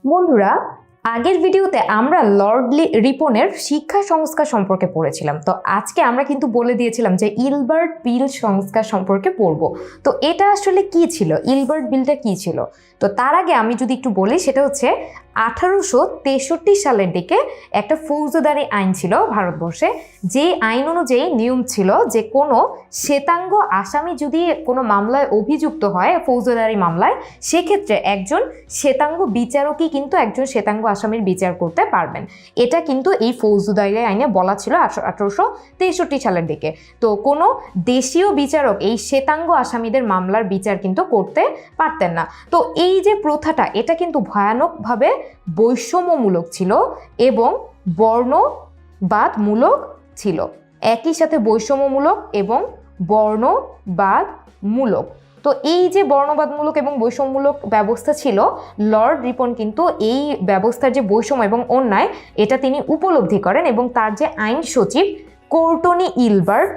বন্ধুরা, আগের ভিডিওতে আমরা লর্ড রিপনের শিক্ষা সংস্কার সম্পর্কে পড়েছিলাম। তো আজকে আমরা কিন্তু বলে দিয়েছিলাম যে ইলবার্ট বিল সংস্কার সম্পর্কে পড়ব। তো এটা আসলে কি ছিল, ইলবার্ট বিলটা কি ছিল? তো তার আগে আমি যদি একটু বলি, সেটা হচ্ছে 1863 সালের দিকে একটা ফৌজদারি আইন ছিল ভারতবর্ষে। যে আইন অনুযায়ী নিয়ম ছিল যে কোনো শ্বেতাঙ্গ আসামি যদি কোনো মামলায় অভিযুক্ত হয়, ফৌজদারি মামলায়, সেক্ষেত্রে একজন শ্বেতাঙ্গ বিচারকই কিন্তু একজন শ্বেতাঙ্গ আসামির বিচার করতে পারবেন। এটা কিন্তু এই ফৌজদারি আইনে বলা ছিল 1863 সালের দিকে। তো কোনো দেশীয় বিচারক এই শ্বেতাঙ্গ আসামিদের মামলার বিচার কিন্তু করতে পারতেন না। তো এই যে প্রথাটা, এটা কিন্তু ভয়ানকভাবে বৈষম্যমূলক ছিল এবং বর্ণবাদমূলক ছিল। একই সাথে বৈষম্যমূলক এবং বর্ণবাদমূলক। তো এই যে বর্ণবাদমূলক এবং বৈষম্যমূলক ব্যবস্থা ছিল, লর্ড রিপন কিন্তু এই ব্যবস্থার যে বৈষম্য এবং অন্যায়, এটা তিনি উপলব্ধি করেন এবং তার যে আইন সচিব কোর্টনি ইলবার্ট,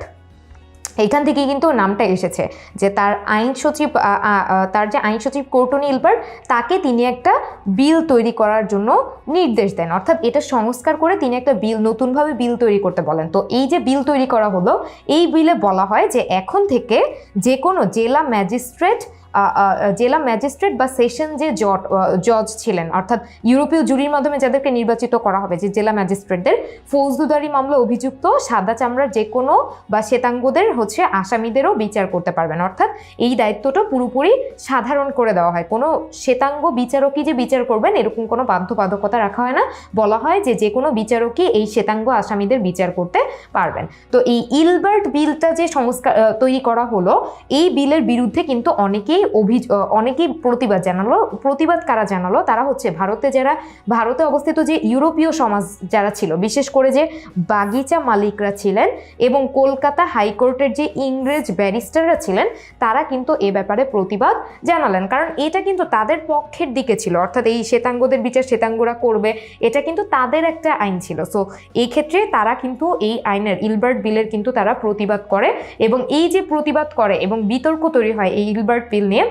এখান থেকে কিন্তু নামটা এসেছে যে তার যে আইন সচিব কোর্টনি ইলবার্ট, তাকে তিনি একটা বিল তৈরি করার জন্য নির্দেশ দেন। অর্থাৎ এটা সংস্কার করে তিনি একটা বিল, নতুনভাবে বিল তৈরি করতে বলেন। তো এই যে বিল তৈরি করা হলো, এই বিলে বলা হয় যে এখন থেকে যে কোনো জেলা ম্যাজিস্ট্রেট বা সেশন যে জজ ছিলেন, অর্থাৎ ইউরোপীয় জুরির মাধ্যমে যাদেরকে নির্বাচিত করা হবে, যে জেলা ম্যাজিস্ট্রেটদের, ফৌজদারি মামলা অভিযুক্ত সাদা চামড়ার যে কোনো বা শ্বেতাঙ্গদের আসামিদেরও বিচার করতে পারবেন। অর্থাৎ এই দায়িত্বটা পুরোপুরি সাধারণ করে দেওয়া হয়। কোনো শ্বেতাঙ্গ বিচারকই যে বিচার করবেন এরকম কোনো বাধ্যবাধকতা রাখা হয় না। বলা হয় যে কোনো বিচারকই এই শ্বেতাঙ্গ আসামিদের বিচার করতে পারবেন। তো এই ইলবার্ট বিলটা যে তৈরি করা হলো, এই বিলের বিরুদ্ধে কিন্তু অনেকেই প্রতিবাদ কারা জানালো? তারা হচ্ছে ভারতে অবস্থিত যে ইউরোপীয় সমাজ যারা ছিল, বিশেষ করে যে বাগিচা মালিকরা ছিলেন এবং কলকাতা হাইকোর্টের যে ইংরেজ ব্যারিস্টাররা ছিলেন, তারা কিন্তু এ ব্যাপারে প্রতিবাদ জানালেন। কারণ এটা কিন্তু তাদের পক্ষের দিকে ছিল, অর্থাৎ এই শ্বেতাঙ্গদের বিচার শ্বেতাঙ্গরা করবে, এটা কিন্তু তাদের একটা আইন ছিল। সো এই ক্ষেত্রে তারা কিন্তু এই আইনের, ইলবার্ট বিলের কিন্তু তারা প্রতিবাদ করে এবং এই যে প্রতিবাদ করে এবং বিতর্ক তৈরি হয় এই ইলবার্ট বিল নিয়ে,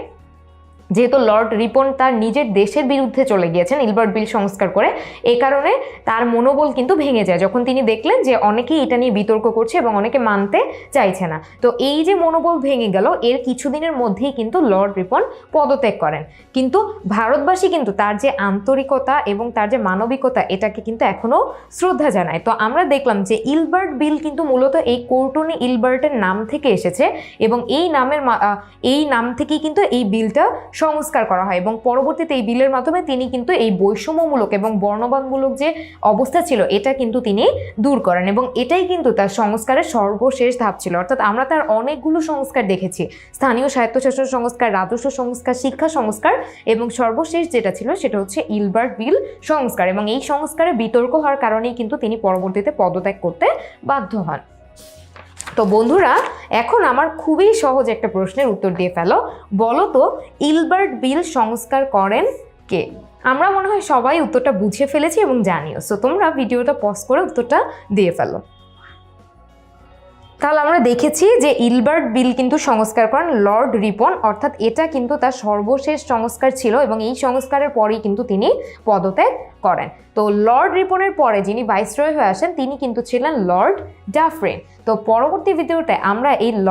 যেহেতু লর্ড রিপন তার নিজের দেশের বিরুদ্ধে চলে গিয়েছেন ইলবার্ট বিল সংস্কার করে, এই কারণে তার মনোবল কিন্তু ভেঙে যায় যখন তিনি দেখলেন যে অনেকেই এটা নিয়ে বিতর্ক করছে এবং অনেকে মানতে চাইছে না। তো এই যে মনোবল ভেঙে গেল, এর কিছুদিনের মধ্যেই কিন্তু লর্ড রিপন পদত্যাগ করেন। কিন্তু ভারতবাসী কিন্তু তার যে আন্তরিকতা এবং তার যে মানবিকতা, এটাকে কিন্তু এখনো শ্রদ্ধা জানায়। তো আমরা দেখলাম যে ইলবার্ট বিল কিন্তু মূলত এই কোর্টনি ইলবার্টের নাম থেকে এসেছে এবং এই নাম থেকেই কিন্তু এই বিলটা সংস্কার করা হয় এবং পরবর্তীতে এই বিলের মাধ্যমে তিনি কিন্তু এই বৈষম্যমূলক এবং বর্ণবাদমূলক যে অবস্থা ছিল, এটা কিন্তু তিনি দূর করেন এবং এটাই কিন্তু তার সংস্কারের সর্বশেষ ধাপ ছিল। অর্থাৎ আমরা তার অনেকগুলো সংস্কার দেখেছি, স্থানীয় স্বায়ত্তশাসন সংস্কার, রাজস্ব সংস্কার, শিক্ষা সংস্কার, এবং সর্বশেষ যেটা ছিল সেটা হচ্ছে ইলবার্ট বিল সংস্কার। এবং এই সংস্কারে বিতর্ক হওয়ার কারণেই কিন্তু তিনি পরবর্তীতে পদত্যাগ করতে বাধ্য হন। তো বন্ধুরা, এখন আমার খুবই সহজ একটা প্রশ্নের উত্তর দিয়ে ফেলো। বলো তো, ইলবার্ট বিল সংস্কার করেন কে? আমরা মনে হয় সবাই উত্তরটা বুঝে ফেলেছি এবং জানিও। সো তোমরা ভিডিওটা পজ করে উত্তরটা দিয়ে ফেলো। তাহলে আমরা দেখেছি যে ইলবার্ট বিল কিন্তু সংস্কার করেন লর্ড রিপন, অর্থাৎ এটা কিন্তু তার সর্বশেষ সংস্কার ছিল এবং এই সংস্কারের পরেই কিন্তু তিনি পদত্যাগ করেন। তো লর্ড রিপনের পরে যিনি ভাইসরয় হয়ে আসেন তিনি কিন্তু ছিলেন লর্ড ডাফরিন। তো পরবর্তী ভিডিওতে আমরা এই